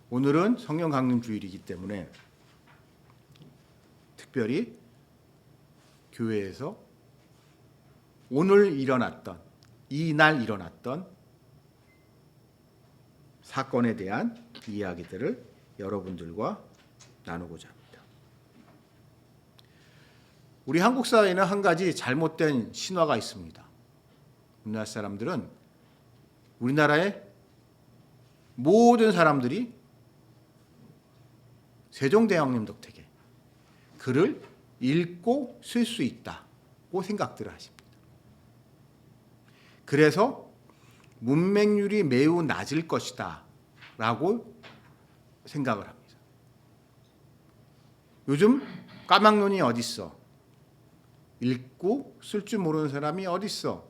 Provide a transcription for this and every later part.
오늘은 성령 강림 주일이기 때문에 특별히 교회에서 오늘 일어났던, 이날 일어났던 사건에 대한 이야기들을 여러분들과 나누고자 합니다. 우리 한국 사회에는 한 가지 잘못된 신화가 있습니다. 우리나라 사람들은, 우리나라의 모든 사람들이 세종대왕님 덕택에 글을 읽고 쓸 수 있다고 생각들을 하십니다. 그래서 문맹률이 매우 낮을 것이다 라고 생각을 합니다. 요즘 까막눈이 어딨어? 읽고 쓸 줄 모르는 사람이 어딨어?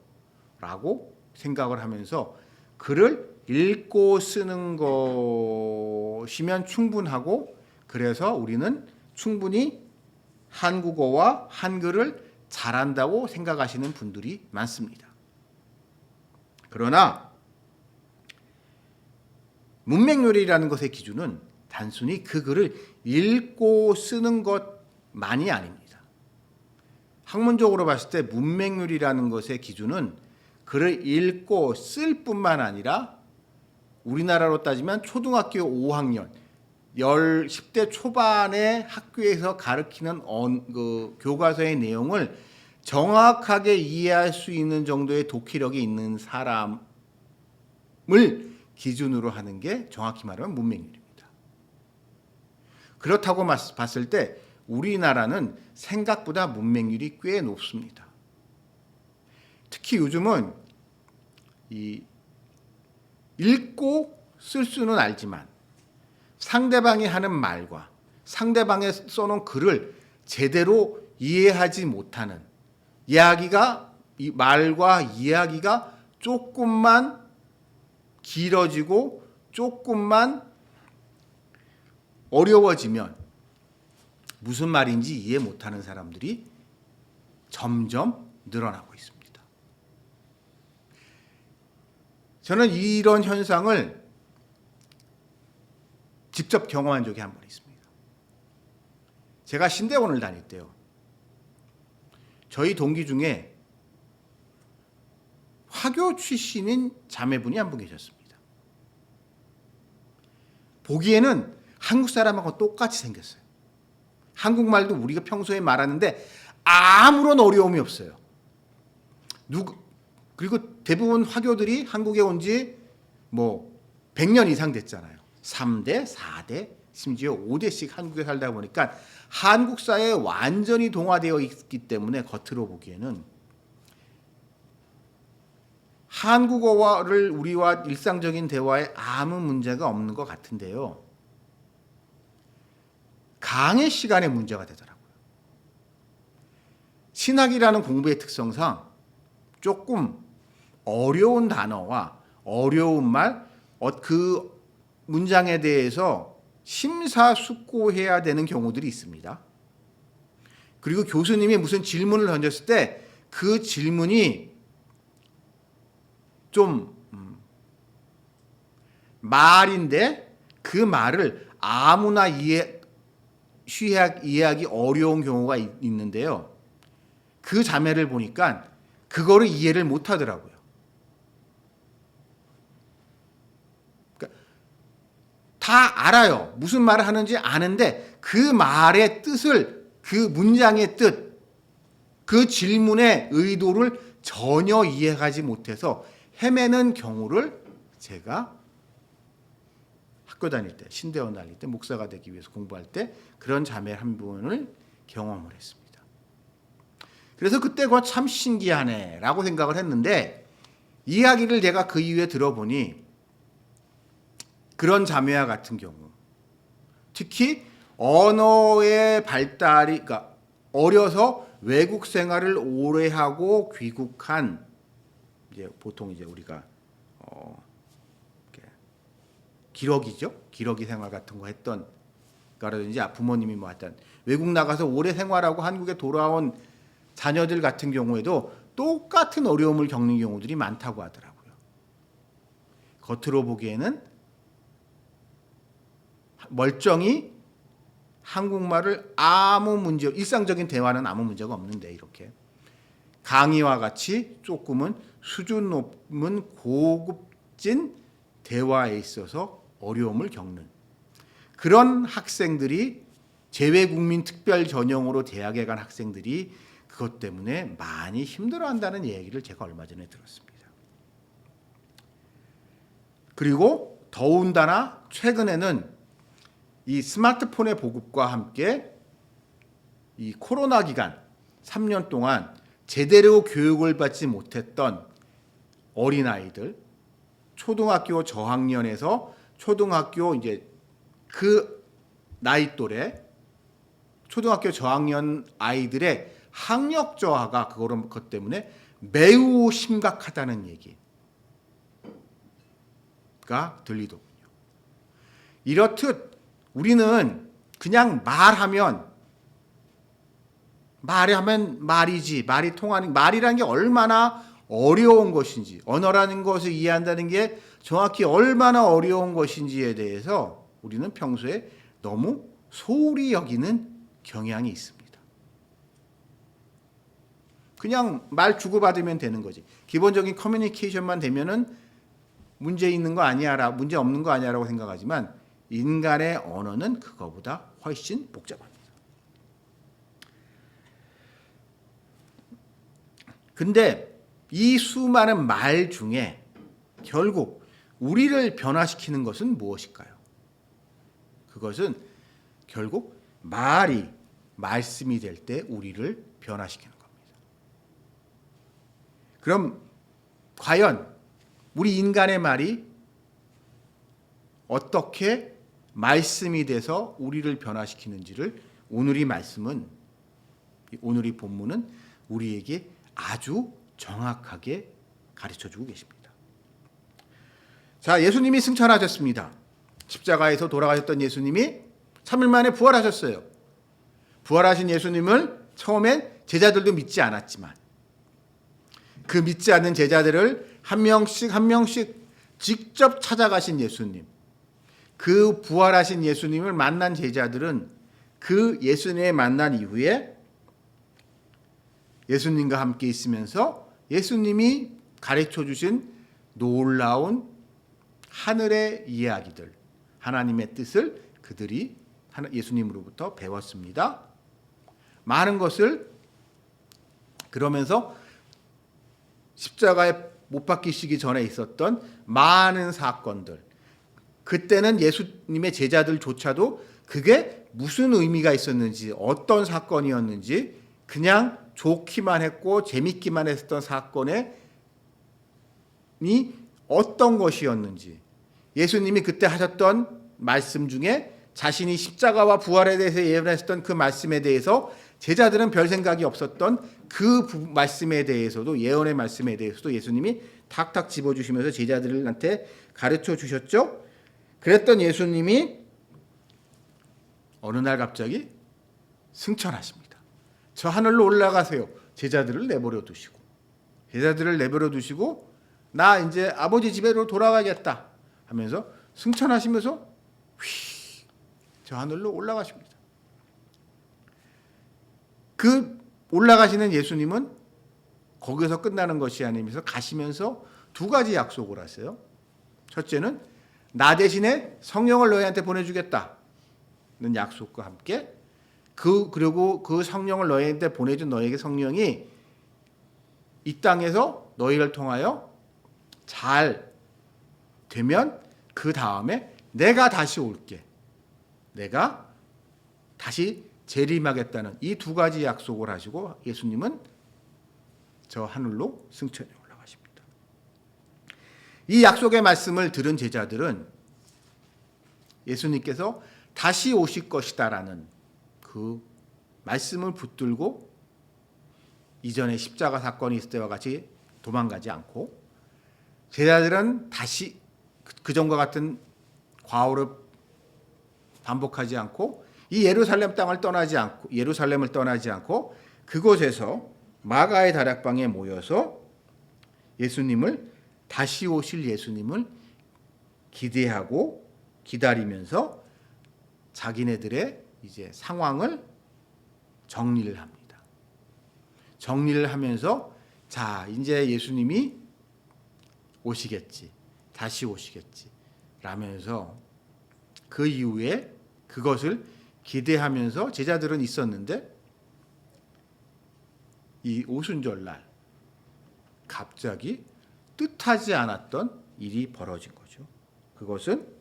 라고 생각을 하면서 글을 읽고 쓰는 것이면 충분하고, 그래서 우리는 충분히 한국어와 한글을 잘한다고 생각하시는 분들이 많습니다. 그러나 문맹률이라는 것의 기준은 단순히 그 글을 읽고 쓰는 것만이 아닙니다. 학문적으로 봤을 때 문맹률이라는 것의 기준은 글을 읽고 쓸 뿐만 아니라 우리나라로 따지면 초등학교 5학년, 10대 초반의 학교에서 가르치는 교과서의 내용을 정확하게 이해할 수 있는 정도의 독해력이 있는 사람을 기준으로 하는 게 정확히 말하면 문맹률입니다. 그렇다고 봤을 때 우리나라는 생각보다 문맹률이 꽤 높습니다. 특히 요즘은 읽고 쓸 수는 알지만 상대방이 하는 말과 상대방이 써놓은 글을 제대로 이해하지 못하는, 이 말과 이야기가 조금만 길어지고 조금만 어려워지면 무슨 말인지 이해 못하는 사람들이 점점 늘어나고 있습니다. 저는 이런 현상을 직접 경험한 적이 한 번 있습니다. 제가 신대원을 다닐 때요, 저희 동기 중에 화교 출신인 자매분이 한 분 계셨습니다. 보기에는 한국 사람하고 똑같이 생겼어요. 한국말도 우리가 평소에 말하는데 아무런 어려움이 없어요. 그리고 대부분 화교들이 한국에 온 지 100년 이상 됐잖아요. 3대, 4대, 심지어 5대씩 한국에 살다 보니까 한국 사회에 완전히 동화되어 있기 때문에 겉으로 보기에는 한국어를 우리와 일상적인 대화에 아무 문제가 없는 것 같은데요, 강의 시간에 문제가 되더라고요. 신학이라는 공부의 특성상 조금 어려운 단어와 어려운 말, 그 문장에 대해서 심사숙고해야 되는 경우들이 있습니다. 그리고 교수님이 무슨 질문을 던졌을 때 그 질문이 좀 말인데 그 말을 아무나 이해하기 어려운 경우가 있는데요, 그 자매를 보니까 그거를 이해를 못 하더라고요. 그러니까 다 알아요. 무슨 말을 하는지 아는데 그 말의 뜻을, 그 문장의 뜻, 그 질문의 의도를 전혀 이해하지 못해서 헤매는 경우를 제가 학교 다닐 때, 신대원 다닐 때, 목사가 되기 위해서 공부할 때 그런 자매 한 분을 경험을 했습니다. 그래서 그때 그거 참 신기하네 라고 생각을 했는데, 이야기를 제가 그 이후에 들어보니 그런 자매와 같은 경우, 특히 언어의 발달이, 그러니까 어려서 외국 생활을 오래 하고 귀국한, 이제 보통 이제 우리가 기러기죠, 기러기 생활 같은 거 했던 거라든지, 부모님이 하여튼 외국 나가서 오래 생활하고 한국에 돌아온 자녀들 같은 경우에도 똑같은 어려움을 겪는 경우들이 많다고 하더라고요. 겉으로 보기에는 멀쩡히 한국말을 아무 문제, 일상적인 대화는 아무 문제가 없는데 이렇게 강의와 같이 조금은 수준 높은 고급진 대화에 있어서 어려움을 겪는 그런 학생들이 재외국민 특별 전형으로 대학에 간 학생들이 그것 때문에 많이 힘들어한다는 얘기를 제가 얼마 전에 들었습니다. 그리고 더군다나 최근에는 이 스마트폰의 보급과 함께 이 코로나 기간 3년 동안 제대로 교육을 받지 못했던 어린아이들, 초등학교 저학년에서 초등학교 이제 그 나이 또래 초등학교 저학년 아이들의 학력 저하가 그것 때문에 매우 심각하다는 얘기가 들리더군요. 이렇듯 우리는 그냥 말하면 말이지, 말이 통하는, 말이라는 게 얼마나 어려운 것인지, 언어라는 것을 이해한다는 게 정확히 얼마나 어려운 것인지에 대해서 우리는 평소에 너무 소홀히 여기는 경향이 있습니다. 그냥 말 주고받으면 되는 거지. 기본적인 커뮤니케이션만 되면은 문제 있는 거 아니야라, 문제 없는 거 아니야라고 생각하지만 인간의 언어는 그거보다 훨씬 복잡합니다. 근데 이 수많은 말 중에 결국 우리를 변화시키는 것은 무엇일까요? 그것은 결국 말씀이 될 때 우리를 변화시키는 겁니다. 그럼 과연 우리 인간의 말이 어떻게 말씀이 돼서 우리를 변화시키는지를 오늘의 본문은 우리에게 아주 정확하게 가르쳐주고 계십니다. 자, 예수님이 승천하셨습니다. 십자가에서 돌아가셨던 예수님이 3일 만에 부활하셨어요. 부활하신 예수님을 처음엔 제자들도 믿지 않았지만 그 믿지 않는 제자들을 한 명씩 직접 찾아가신 예수님, 그 부활하신 예수님을 만난 제자들은 그 예수님을 만난 이후에 예수님과 함께 있으면서 예수님이 가르쳐 주신 놀라운 하늘의 이야기들, 하나님의 뜻을 그들이 예수님으로부터 배웠습니다. 많은 것을 그러면서 십자가에 못 박히시기 전에 있었던 많은 사건들, 그때는 예수님의 제자들조차도 그게 무슨 의미가 있었는지, 어떤 사건이었는지 그냥 좋기만 했고 재밌기만 했던 사건이 어떤 것이었는지, 예수님이 그때 하셨던 말씀 중에 자신이 십자가와 부활에 대해서 예언했던 그 말씀에 대해서 제자들은 별 생각이 없었던 그 말씀에 대해서도, 예언의 말씀에 대해서도 예수님이 탁탁 집어주시면서 제자들한테 가르쳐 주셨죠. 그랬던 예수님이 어느 날 갑자기 승천하십니다. 저 하늘로 올라가세요. 제자들을 내버려 두시고 나 이제 아버지 집으로 돌아가겠다 하면서 승천하시면서 저 하늘로 올라가십니다. 그 올라가시는 예수님은 거기서 끝나는 것이 아니면서 가시면서 두 가지 약속을 하세요. 첫째는 나 대신에 성령을 너희한테 보내주겠다는 약속과 함께 그리고 그 성령을 너희한테 보내준 너희에게 성령이 이 땅에서 너희를 통하여 잘 되면 그 다음에 내가 다시 올게. 내가 다시 재림하겠다는 이 두 가지 약속을 하시고 예수님은 저 하늘로 승천해 올라가십니다. 이 약속의 말씀을 들은 제자들은 예수님께서 다시 오실 것이다라는 그 말씀을 붙들고 이전에 십자가 사건이 있을 때와 같이 도망가지 않고, 제자들은 다시 그전과 같은 과오를 반복하지 않고 이 예루살렘을 떠나지 않고 그곳에서 마가의 다락방에 모여서 다시 오실 예수님을 기대하고 기다리면서 자기네들의 이제 상황을 정리를 합니다. 정리를 하면서 자, 이제 예수님이 오시겠지. 다시 오시겠지. 라면서 그 이후에 그것을 기대하면서 제자들은 있었는데 이 오순절날 갑자기 뜻하지 않았던 일이 벌어진 거죠. 그것은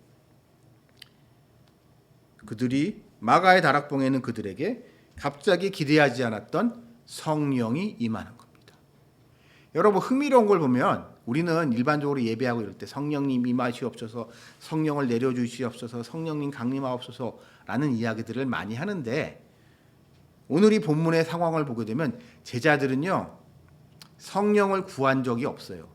그들이 마가의 다락방에 있는 그들에게 갑자기 기대하지 않았던 성령이 임하는 겁니다. 여러분 흥미로운 걸 보면 우리는 일반적으로 예배하고 이럴 때 성령님 임하시옵소서, 성령을 내려주시옵소서, 성령님 강림하옵소서라는 이야기들을 많이 하는데 오늘 이 본문의 상황을 보게 되면 제자들은요 성령을 구한 적이 없어요.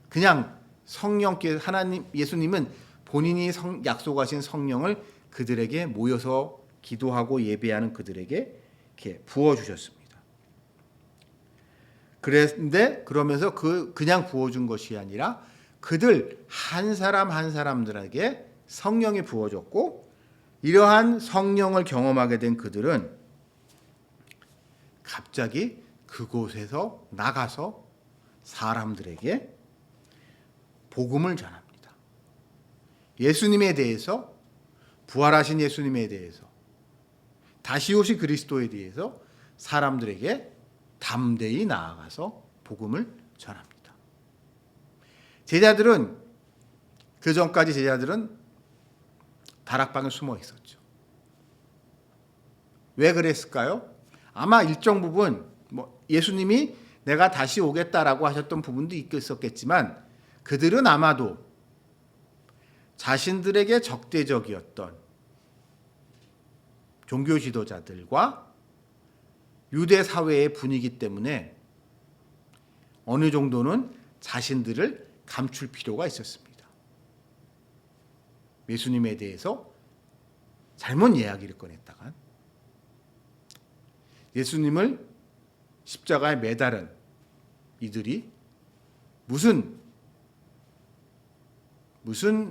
그냥 성령께 하나님 예수님은 본인이 약속하신 성령을 그들에게 모여서 기도하고 예배하는 그들에게 이렇게 부어 주셨습니다. 그런데 그러면서 그냥 부어준 것이 아니라 그들 한 사람 한 사람들에게 성령이 부어졌고 이러한 성령을 경험하게 된 그들은 갑자기 그곳에서 나가서 사람들에게 복음을 전합니다. 예수님에 대해서 부활하신 예수님에 대해서 다시 오신 그리스도에 대해서 사람들에게 담대히 나아가서 복음을 전합니다. 제자들은 그 전까지 제자들은 다락방에 숨어 있었죠. 왜 그랬을까요? 아마 일정 부분 예수님이 내가 다시 오겠다라고 하셨던 부분도 있었겠지만 그들은 아마도 자신들에게 적대적이었던 종교 지도자들과 유대 사회의 분위기 때문에 어느 정도는 자신들을 감출 필요가 있었습니다. 예수님에 대해서 잘못 이야기를 꺼냈다가 예수님을 십자가에 매달은 이들이 무슨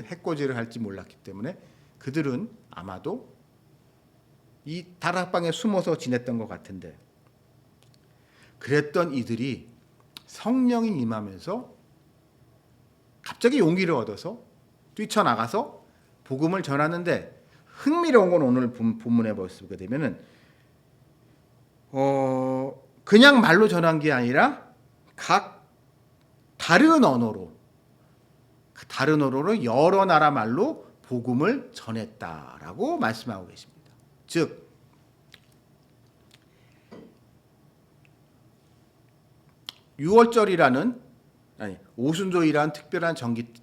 해코지를 할지 몰랐기 때문에 그들은 아마도 이 다락방에 숨어서 지냈던 것 같은데 그랬던 이들이 성령이 임하면서 갑자기 용기를 얻어서 뛰쳐나가서 복음을 전하는데 흥미로운 건 오늘 본문에 보게 되면은 그냥 말로 전한 게 아니라 각 다른 언어로 여러 나라 말로 복음을 전했다라고 말씀하고 계십니다. 즉 오순절이라는 특별한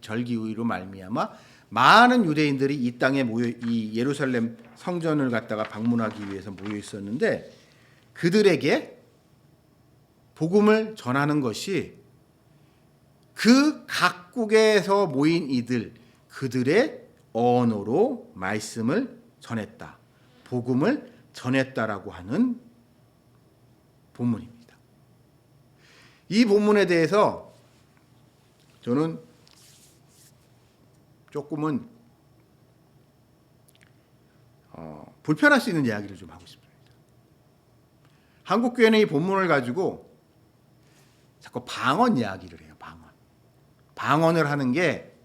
절기로 말미암아 많은 유대인들이 이 땅에 이 예루살렘 성전을 갖다가 방문하기 위해서 모여 있었는데 그들에게 복음을 전하는 것이 그 각국에서 모인 그들의 언어로 말씀을 전했다. 복음을 전했다라고 하는 본문입니다. 이 본문에 대해서 저는 조금은 불편할 수 있는 이야기를 좀 하고 싶습니다. 한국교회는 이 본문을 가지고 자꾸 방언 이야기를 해요. 방언을 하는 게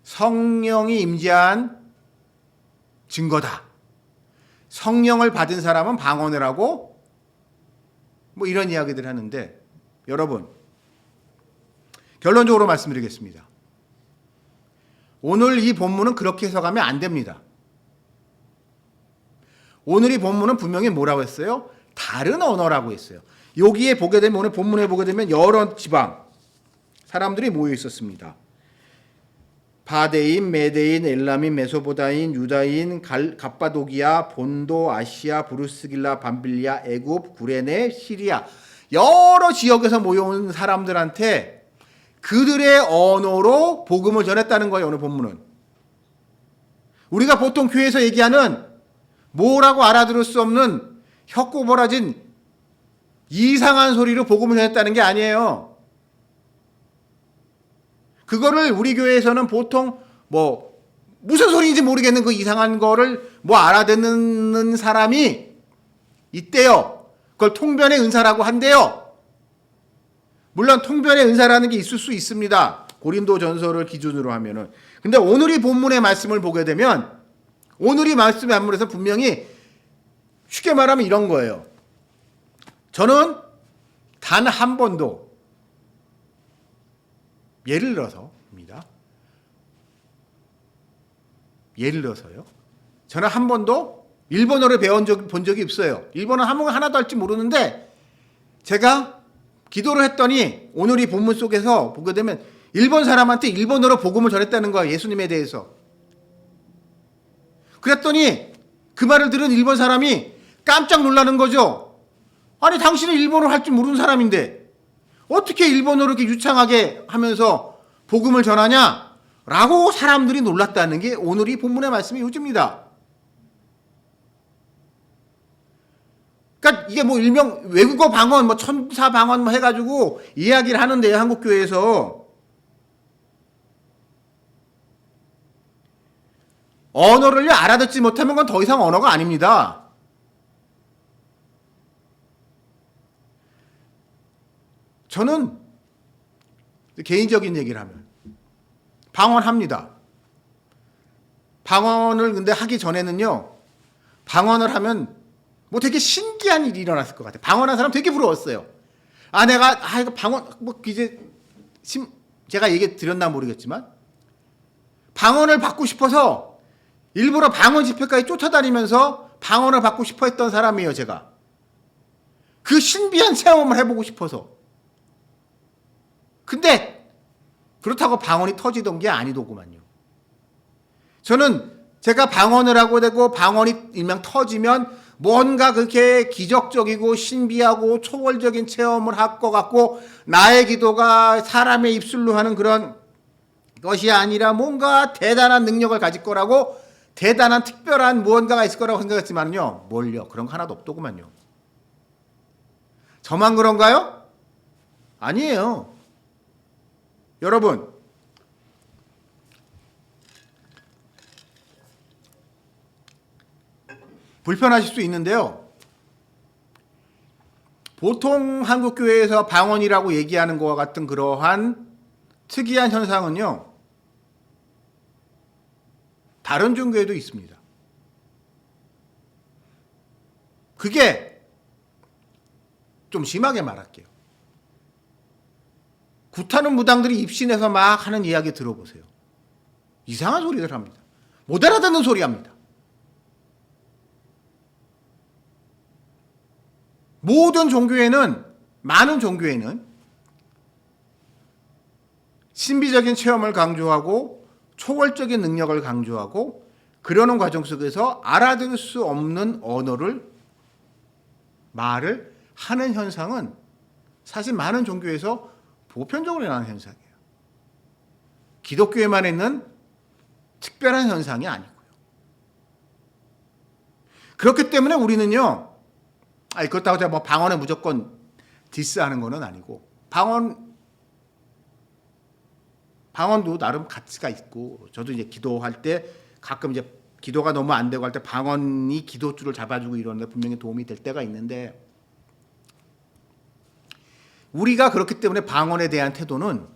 성령이 임재한 증거다. 성령을 받은 사람은 방언을 하고 이런 이야기들을 하는데 여러분 결론적으로 말씀드리겠습니다. 오늘 이 본문은 그렇게 해석하면 안 됩니다. 오늘 이 본문은 분명히 뭐라고 했어요? 다른 언어라고 했어요. 여기에 보게 되면 오늘 본문에 보게 되면 여러 지방 사람들이 모여 있었습니다. 바데인, 메데인, 엘람인, 메소보다인, 유다인, 갑바도기아, 본도, 아시아, 브루스길라, 밤빌리아, 애굽, 구레네, 시리아 여러 지역에서 모여온 사람들한테 그들의 언어로 복음을 전했다는 거예요. 오늘 본문은. 우리가 보통 교회에서 얘기하는 뭐라고 알아들을 수 없는 혀꼬부라진 이상한 소리로 복음을 전했다는 게 아니에요. 그거를 우리 교회에서는 보통 무슨 소리인지 모르겠는 그 이상한 거를 뭐 알아듣는 사람이 있대요. 그걸 통변의 은사라고 한대요. 물론 통변의 은사라는 게 있을 수 있습니다. 고린도전서를 기준으로 하면은. 근데 오늘 이 본문의 말씀을 보게 되면 오늘 이 말씀의 안문에서 분명히 쉽게 말하면 이런 거예요. 저는 단 한 번도 예를 들어서입니다. 예를 들어서요. 저는 한 번도 일본어를 본 적이 없어요. 일본어 한국어 하나도 할지 모르는데 제가 기도를 했더니 오늘 이 본문 속에서 보게 되면 일본 사람한테 일본어로 복음을 전했다는 거야. 예수님에 대해서. 그랬더니 그 말을 들은 일본 사람이 깜짝 놀라는 거죠. 아니 당신은 일본어를 할 줄 모르는 사람인데 어떻게 일본어를 이렇게 유창하게 하면서 복음을 전하냐? 라고 사람들이 놀랐다는 게 오늘 이 본문의 말씀의 요지입니다. 그러니까 이게 뭐 일명 외국어 방언, 뭐 천사 방언 뭐 해가지고 이야기를 하는데요, 한국 교회에서. 언어를 알아듣지 못하면 그건 더 이상 언어가 아닙니다. 저는 개인적인 얘기를 하면 방언합니다. 방언을 근데 하기 전에는요, 방언을 하면 뭐 되게 신기한 일이 일어났을 것 같아요. 방언한 사람 되게 부러웠어요. 이거 방언, 뭐 이제 제가 얘기 드렸나 모르겠지만 방언을 받고 싶어서 일부러 방언 집회까지 쫓아다니면서 방언을 받고 싶어 했던 사람이에요, 제가. 그 신비한 체험을 해보고 싶어서. 근데 그렇다고 방언이 터지던 게 아니더구만요. 저는 제가 방언을 하고 되고 방언이 일명 터지면 뭔가 그렇게 기적적이고 신비하고 초월적인 체험을 할 것 같고 나의 기도가 사람의 입술로 하는 그런 것이 아니라 뭔가 대단한 능력을 가질 거라고 대단한 특별한 무언가가 있을 거라고 생각했지만요. 뭘요? 그런 거 하나도 없더구만요. 저만 그런가요? 아니에요. 여러분, 불편하실 수 있는데요. 보통 한국교회에서 방언이라고 얘기하는 것과 같은 그러한 특이한 현상은요, 다른 종교에도 있습니다. 그게 좀 심하게 말할게요. 굿하는 무당들이 입신해서 막 하는 이야기 들어보세요. 이상한 소리들 합니다. 못 알아듣는 소리 합니다. 모든 종교에는, 많은 종교에는 신비적인 체험을 강조하고 초월적인 능력을 강조하고 그러는 과정 속에서 알아들을 수 없는 언어를 말을 하는 현상은 사실 많은 종교에서 보편적으로 일어나는 현상이에요. 기독교에만 있는 특별한 현상이 아니고요. 그렇기 때문에 우리는요, 그렇다고 제가 뭐 방언에 무조건 디스하는 건 아니고, 방언도 나름 가치가 있고, 저도 이제 기도할 때 가끔 이제 기도가 너무 안 되고 할 때 방언이 기도줄을 잡아주고 이러는데 분명히 도움이 될 때가 있는데, 우리가 그렇기 때문에 방언에 대한 태도는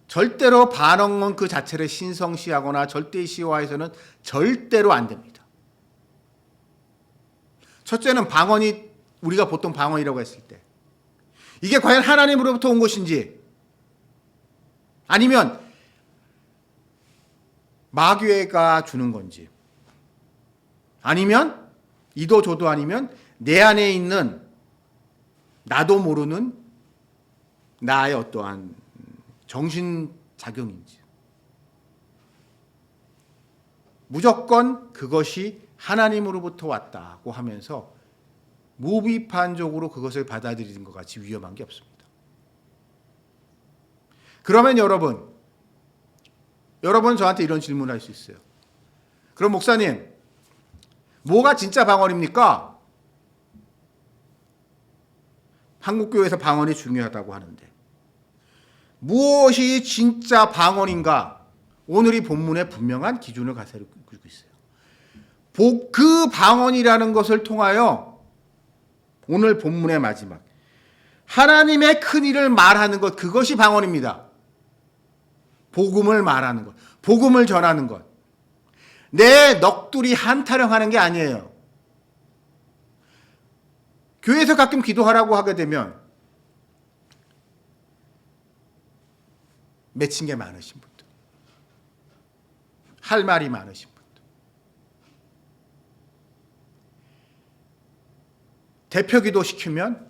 절대로 반언 그 자체를 신성시하거나 절대시화해서는 절대로 안 됩니다. 첫째는 방언이, 우리가 보통 방언이라고 했을 때 이게 과연 하나님으로부터 온 것인지 아니면 마귀가 주는 건지 아니면 이도 저도 아니면 내 안에 있는 나도 모르는 나의 어떠한 정신작용인지, 무조건 그것이 하나님으로부터 왔다고 하면서 무비판적으로 그것을 받아들이는 것 같이 위험한 게 없습니다. 그러면 여러분 저한테 이런 질문을 할 수 있어요. 그럼 목사님, 뭐가 진짜 방언입니까? 한국교회에서 방언이 중요하다고 하는데 무엇이 진짜 방언인가? 오늘 이 본문의 분명한 기준을 가지고 있어요. 그 방언이라는 것을 통하여 오늘 본문의 마지막 하나님의 큰 일을 말하는 것, 그것이 방언입니다. 복음을 말하는 것, 복음을 전하는 것. 내 넋두리 한타령하는 게 아니에요. 교회에서 가끔 기도하라고 하게 되면 맺힌 게 많으신 분들, 할 말이 많으신 분들, 대표 기도 시키면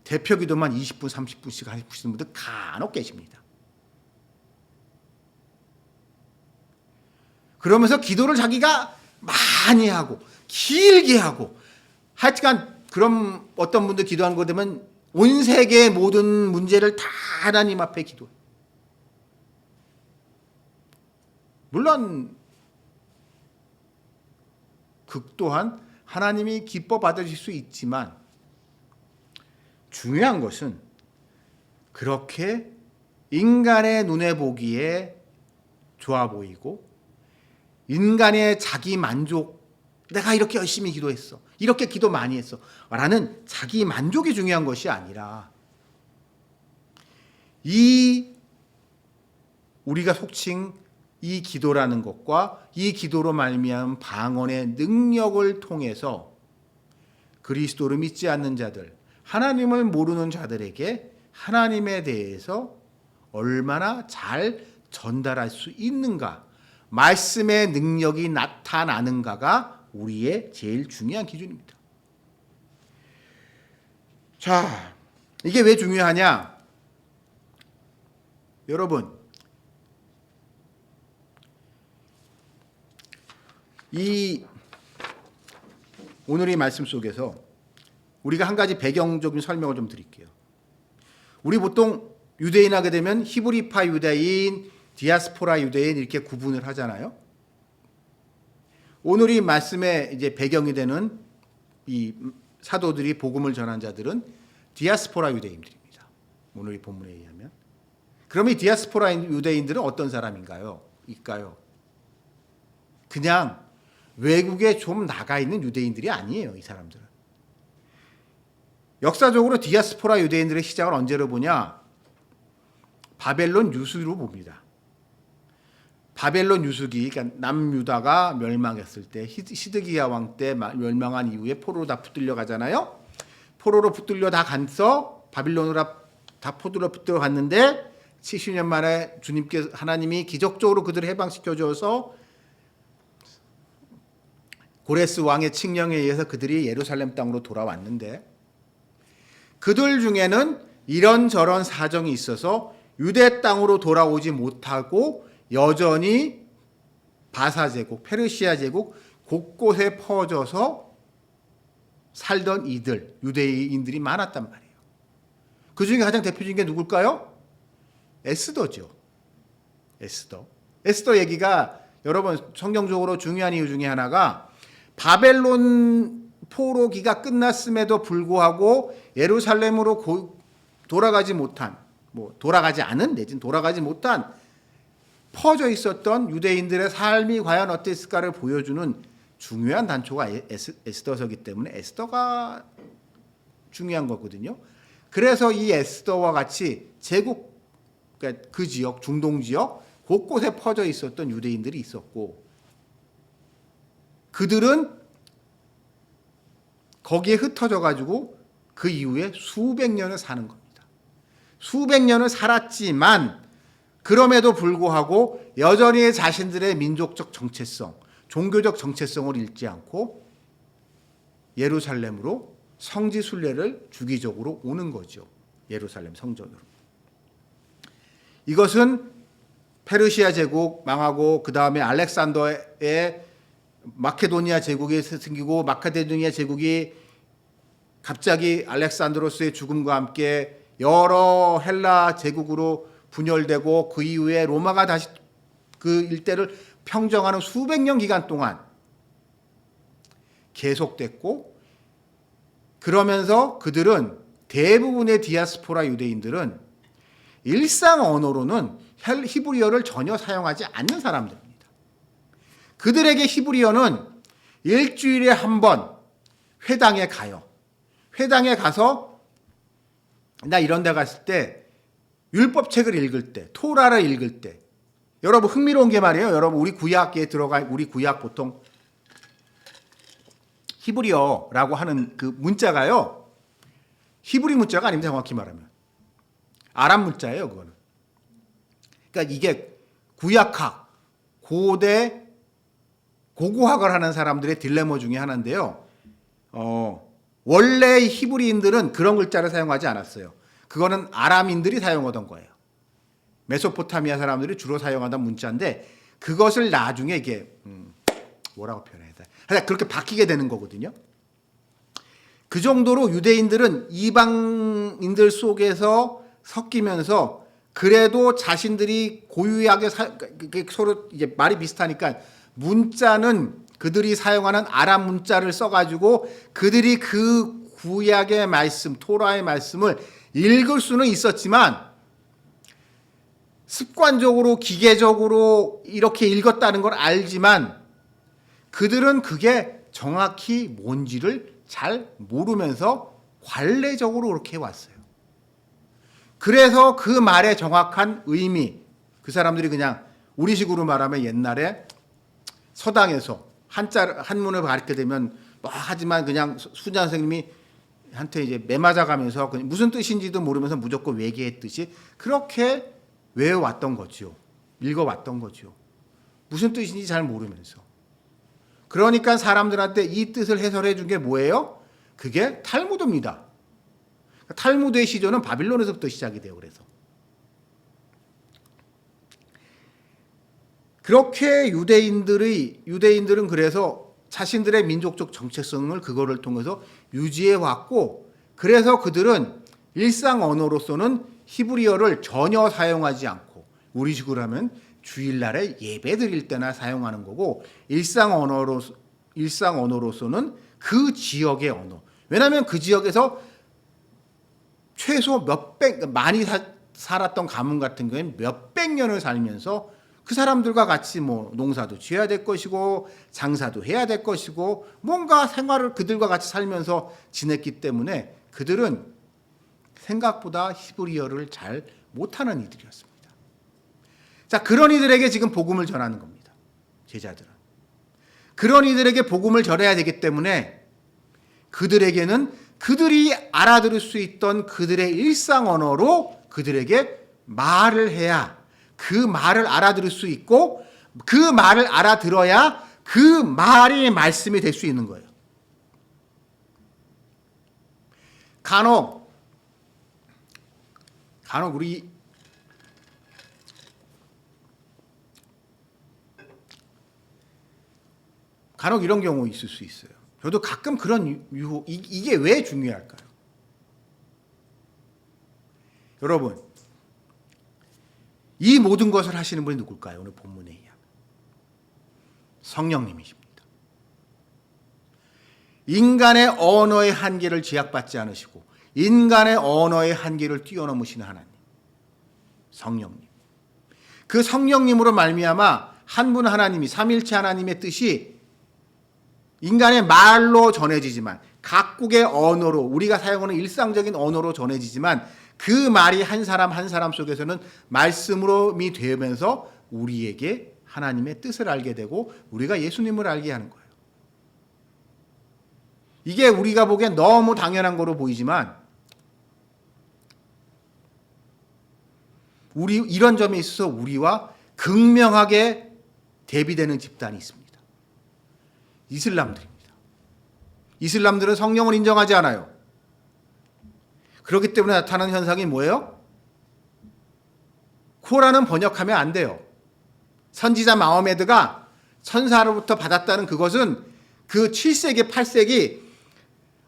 대표 기도만 20분, 30분씩 하시는 분들 간혹 계십니다. 그러면서 기도를 자기가 많이 하고 길게 하고 하여간 그럼 어떤 분들 기도하는 거 되면 온 세계의 모든 문제를 다 하나님 앞에 기도해요. 물론 그 또한 하나님이 기뻐 받으실 수 있지만 중요한 것은 그렇게 인간의 눈에 보기에 좋아 보이고 인간의 자기 만족, 내가 이렇게 열심히 기도했어, 이렇게 기도 많이 했어 라는 자기 만족이 중요한 것이 아니라 우리가 속칭 이 기도라는 것과 이 기도로 말미암은 방언의 능력을 통해서 그리스도를 믿지 않는 자들, 하나님을 모르는 자들에게 하나님에 대해서 얼마나 잘 전달할 수 있는가, 말씀의 능력이 나타나는가가 우리의 제일 중요한 기준입니다. 자, 이게 왜 중요하냐? 여러분, 오늘 이 말씀 속에서 우리가 한 가지 배경적인 설명을 좀 드릴게요. 우리 보통 유대인 하게 되면 히브리파 유대인, 디아스포라 유대인 이렇게 구분을 하잖아요. 오늘 이 말씀의 이제 배경이 되는 이 사도들이 복음을 전한 자들은 디아스포라 유대인들입니다. 오늘 이 본문에 의하면. 그럼 이 디아스포라 유대인들은 어떤 사람인가요? 그냥 외국에 좀 나가 있는 유대인들이 아니에요. 이 사람들은. 역사적으로 디아스포라 유대인들의 시작을 언제로 보냐? 바벨론 유수로 봅니다. 바벨론 유수기, 그러니까 남유다가 멸망했을 때, 시드기야 왕 때 멸망한 이후에 포로로 다 붙들려 가잖아요. 포로로 붙들려 다 가서 바빌론으로 다 포로로 붙들려 갔는데 70년 만에 하나님이 기적적으로 그들을 해방시켜 줘서 고레스 왕의 칙령에 의해서 그들이 예루살렘 땅으로 돌아왔는데 그들 중에는 이런저런 사정이 있어서 유대 땅으로 돌아오지 못하고 여전히 바사 제국, 페르시아 제국 곳곳에 퍼져서 살던 유대인들이 많았단 말이에요. 그 중에 가장 대표적인 게 누굴까요? 에스더죠. 에스더 얘기가 여러분 성경적으로 중요한 이유 중에 하나가 바벨론 포로기가 끝났음에도 불구하고 예루살렘으로 돌아가지 못한, 돌아가지 못한 퍼져 있었던 유대인들의 삶이 과연 어땠을까를 보여주는 중요한 단초가 에스더서기 때문에 에스더가 중요한 거거든요. 그래서 이 에스더와 같이 제국, 그러니까 그 지역, 중동 지역 곳곳에 퍼져 있었던 유대인들이 있었고 그들은 거기에 흩어져 가지고 그 이후에 수백 년을 사는 겁니다. 수백 년을 살았지만 그럼에도 불구하고 여전히 자신들의 민족적 정체성, 종교적 정체성을 잃지 않고 예루살렘으로 성지 순례를 주기적으로 오는 거죠. 예루살렘 성전으로. 이것은 페르시아 제국 망하고 그 다음에 알렉산더의 마케도니아 제국이 생기고 마케도니아 제국이 갑자기 알렉산드로스의 죽음과 함께 여러 헬라 제국으로 분열되고 그 이후에 로마가 다시 그 일대를 평정하는 수백 년 기간 동안 계속됐고 그러면서 그들은 대부분의 디아스포라 유대인들은 일상 언어로는 히브리어를 전혀 사용하지 않는 사람들입니다. 그들에게 히브리어는 일주일에 한 번 회당에 가요. 회당에 가서 나 이런 데 갔을 때 율법책을 읽을 때, 토라를 읽을 때, 여러분 흥미로운 게 말이에요. 여러분 우리 구약에 우리 구약 보통 히브리어라고 하는 그 문자가요. 히브리 문자가 아닙니다. 정확히 말하면. 아람 문자예요. 그거는. 그러니까 이게 구약학, 고대 고고학을 하는 사람들의 딜레마 중에 하나인데요. 원래 히브리인들은 그런 글자를 사용하지 않았어요. 그거는 아람인들이 사용하던 거예요. 메소포타미아 사람들이 주로 사용하던 문자인데 그것을 나중에 이게 뭐라고 표현해야 돼? 하여튼 그렇게 바뀌게 되는 거거든요. 그 정도로 유대인들은 이방인들 속에서 섞이면서 그래도 자신들이 고유하게 서로 이제 말이 비슷하니까 문자는 그들이 사용하는 아람 문자를 써가지고 그들이 그 구약의 말씀, 토라의 말씀을 읽을 수는 있었지만 습관적으로 기계적으로 이렇게 읽었다는 걸 알지만 그들은 그게 정확히 뭔지를 잘 모르면서 관례적으로 그렇게 해왔어요. 그래서 그 말의 정확한 의미, 그 사람들이 그냥 우리식으로 말하면 옛날에 서당에서 한문을 가르치게 되면 하지만 그냥 수자 선생님이 한테 이제 매맞아가면서 무슨 뜻인지도 모르면서 무조건 외계했듯이 그렇게 외워왔던 거죠. 읽어왔던 거죠. 무슨 뜻인지 잘 모르면서. 그러니까 사람들한테 이 뜻을 해설해 준 게 뭐예요? 그게 탈무드입니다. 탈무드의 시조는 바빌론에서부터 시작이 돼요. 그렇게 유대인들은 그래서 자신들의 민족적 정체성을 그거를 통해서 유지해 왔고, 그래서 그들은 일상 언어로서는 히브리어를 전혀 사용하지 않고 우리식으로 하면 주일날에 예배 드릴 때나 사용하는 거고, 일상 언어로서는 그 지역의 언어. 왜냐하면 그 지역에서 최소 많이 살았던 가문 같은 경우에는 몇백 년을 살면서 그 사람들과 같이 농사도 지어야 될 것이고 장사도 해야 될 것이고 뭔가 생활을 그들과 같이 살면서 지냈기 때문에 그들은 생각보다 히브리어를 잘 못하는 이들이었습니다. 자, 그런 이들에게 지금 복음을 전하는 겁니다. 제자들은. 그런 이들에게 복음을 전해야 되기 때문에 그들에게는 그들이 알아들을 수 있던 그들의 일상 언어로 그들에게 말을 해야 그 말을 알아들을 수 있고 그 말을 알아들어야 그 말이 말씀이 될 수 있는 거예요. 간혹 우리 이런 경우 있을 수 있어요. 저도 가끔 그런 유혹, 이게 왜 중요할까요? 여러분, 이 모든 것을 하시는 분이 누굴까요? 오늘 본문에 의하면 성령님이십니다. 인간의 언어의 한계를 제약받지 않으시고 인간의 언어의 한계를 뛰어넘으시는 하나님, 성령님. 그 성령님으로 말미암아 한 분 하나님이, 삼일체 하나님의 뜻이 인간의 말로 전해지지만, 각국의 언어로, 우리가 사용하는 일상적인 언어로 전해지지만 그 말이 한 사람 한 사람 속에서는 말씀으로 되면서 우리에게 하나님의 뜻을 알게 되고 우리가 예수님을 알게 하는 거예요. 이게 우리가 보기엔 너무 당연한 거로 보이지만 이런 점에 있어서 우리와 극명하게 대비되는 집단이 있습니다. 이슬람들입니다. 이슬람들은 성령을 인정하지 않아요. 그렇기 때문에 나타나는 현상이 뭐예요? 코란은 번역하면 안 돼요. 선지자 마호메드가 천사로부터 받았다는 그것은 그 7세기, 8세기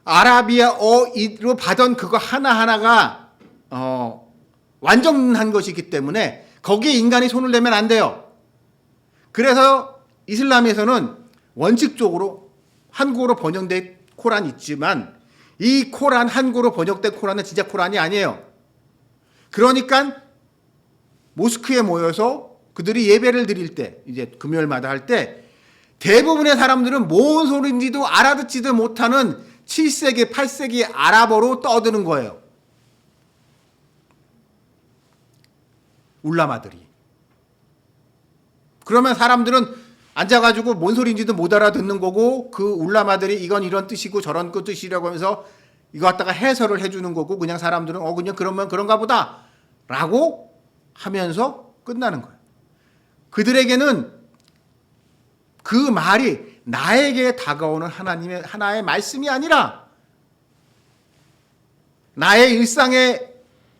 아라비아어로 받은 그거 하나하나가 완전한 것이기 때문에 거기에 인간이 손을 내면 안 돼요. 그래서 이슬람에서는 원칙적으로 한국어로 번역된 코란이 있지만 이 코란, 한국어로 번역된 코란은 진짜 코란이 아니에요. 그러니까 모스크에 모여서 그들이 예배를 드릴 때, 이제 금요일마다 할 때 대부분의 사람들은 뭔 소리인지도 알아듣지도 못하는 7세기, 8세기 아랍어로 떠드는 거예요. 울라마들이. 그러면 사람들은 앉아가지고 뭔 소리인지도 못 알아듣는 거고, 그 울라마들이 이건 이런 뜻이고 저런 그 뜻이라고 하면서 이거 갖다가 해설을 해주는 거고, 그냥 사람들은 그냥 그러면 그런가 보다 라고 하면서 끝나는 거예요. 그들에게는 그 말이 나에게 다가오는 하나님의 하나의 말씀이 아니라 나의 일상에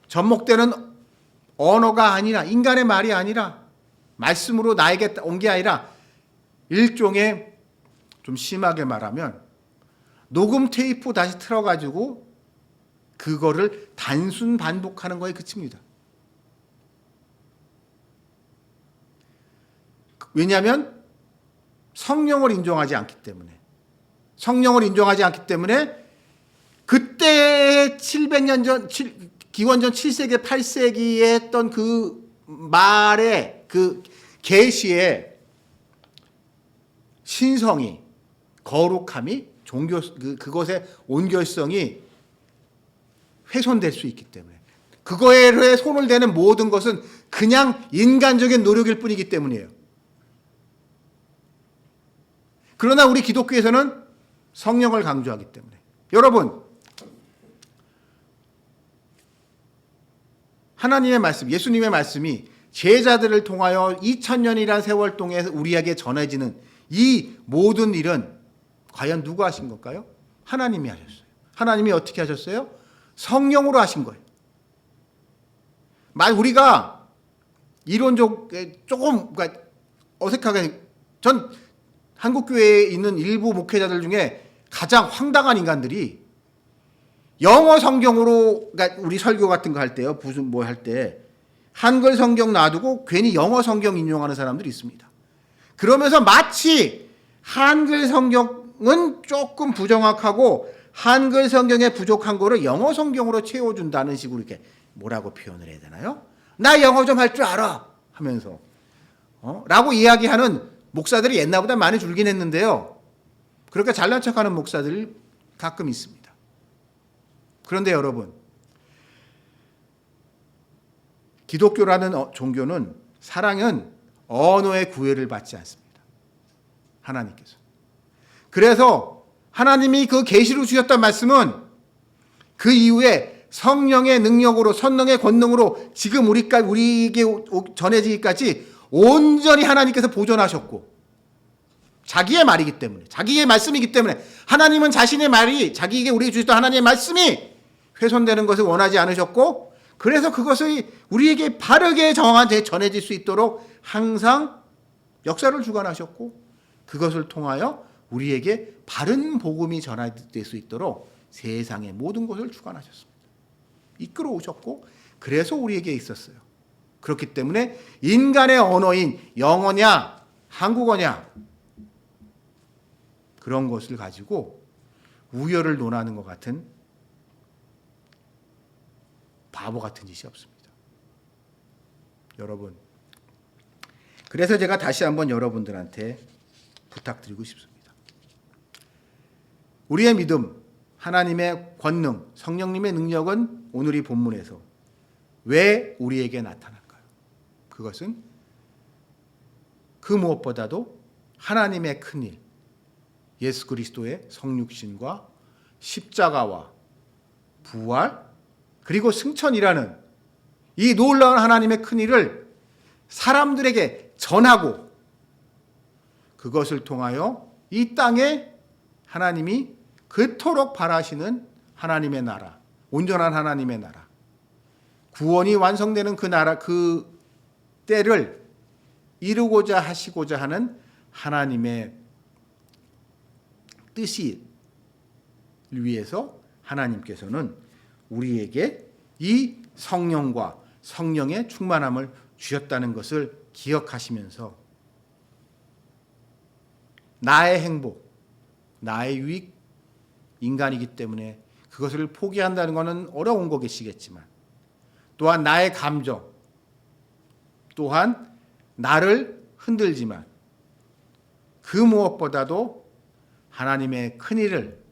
접목되는 언어가 아니라, 인간의 말이 아니라, 말씀으로 나에게 온 게 아니라 일종의, 좀 심하게 말하면 녹음 테이프 다시 틀어가지고 그거를 단순 반복하는 거에 그칩니다. 왜냐하면 성령을 인정하지 않기 때문에, 성령을 인정하지 않기 때문에 그때 700년 전, 기원전 7세기, 8세기에 했던 그 말의 그 계시의 신성이, 거룩함이, 그것의 온결성이 훼손될 수 있기 때문에, 그거에 손을 대는 모든 것은 그냥 인간적인 노력일 뿐이기 때문이에요. 그러나 우리 기독교에서는 성령을 강조하기 때문에, 여러분, 하나님의 말씀, 예수님의 말씀이 제자들을 통하여 2000년이라는 세월 동안 우리에게 전해지는 이 모든 일은 과연 누가 하신 걸까요? 하나님이 하셨어요. 하나님이 어떻게 하셨어요? 성령으로 하신 거예요. 우리가 이론적 조금 어색하게, 전 한국교회에 있는 일부 목회자들 중에 가장 황당한 인간들이 영어 성경으로, 그러니까 우리 설교 같은 거 할 때요, 무슨 뭐 할 때 한글 성경 놔두고 괜히 영어 성경 인용하는 사람들이 있습니다. 그러면서 마치 한글 성경은 조금 부정확하고 한글 성경에 부족한 거를 영어 성경으로 채워준다는 식으로 이렇게 뭐라고 표현을 해야 되나요? 나 영어 좀 할 줄 알아 하면서 라고 이야기하는 목사들이 옛날보다 많이 줄긴 했는데요. 그렇게 잘난 척하는 목사들이 가끔 있습니다. 그런데 여러분, 기독교라는 종교는, 사랑은 언어의 구애를 받지 않습니다. 하나님께서. 그래서 하나님이 그 계시로 주셨던 말씀은 그 이후에 성령의 능력으로, 성령의 권능으로 지금 우리에게 전해지기까지 온전히 하나님께서 보존하셨고, 자기의 말이기 때문에, 자기의 말씀이기 때문에, 하나님은 자신의 말이, 자기에게 우리에게 주셨던 하나님의 말씀이 훼손되는 것을 원하지 않으셨고, 그래서 그것이 우리에게 바르게 전해질 수 있도록 항상 역사를 주관하셨고, 그것을 통하여 우리에게 바른 복음이 전해질 수 있도록 세상의 모든 것을 주관하셨습니다. 이끌어 오셨고, 그래서 우리에게 있었어요. 그렇기 때문에 인간의 언어인 영어냐 한국어냐 그런 것을 가지고 우열을 논하는 것 같은 바보 같은 짓이 없습니다. 여러분, 그래서 제가 다시 한번 여러분들한테 부탁드리고 싶습니다. 우리의 믿음, 하나님의 권능, 성령님의 능력은 오늘 이 본문에서 왜 우리에게 나타날까요? 그것은 그 무엇보다도 하나님의 큰일, 예수 그리스도의 성육신과 십자가와 부활, 그리고 승천이라는 이 놀라운 하나님의 큰일을 사람들에게 전하고, 그것을 통하여 이 땅에 하나님이 그토록 바라시는 하나님의 나라, 온전한 하나님의 나라, 구원이 완성되는 그 나라, 그 때를 이루고자 하시고자 하는 하나님의 뜻이 위해서 하나님께서는 우리에게 이 성령과 성령의 충만함을 주셨다는 것을 기억하시면서 나의 행복, 나의 유익, 인간이기 때문에 그것을 포기한다는 것은 어려운 거겠지만, 또한 나의 감정, 또한 나를 흔들지만 그 무엇보다도 하나님의 큰 일을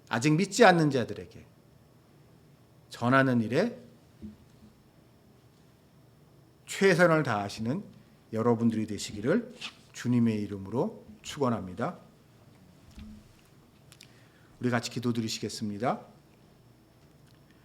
아직 믿지 않는 자들에게 전하는 일에 최선을 다하시는 여러분들이 되시기를 주님의 이름으로 축원합니다. 우리 같이 기도드리시겠습니다.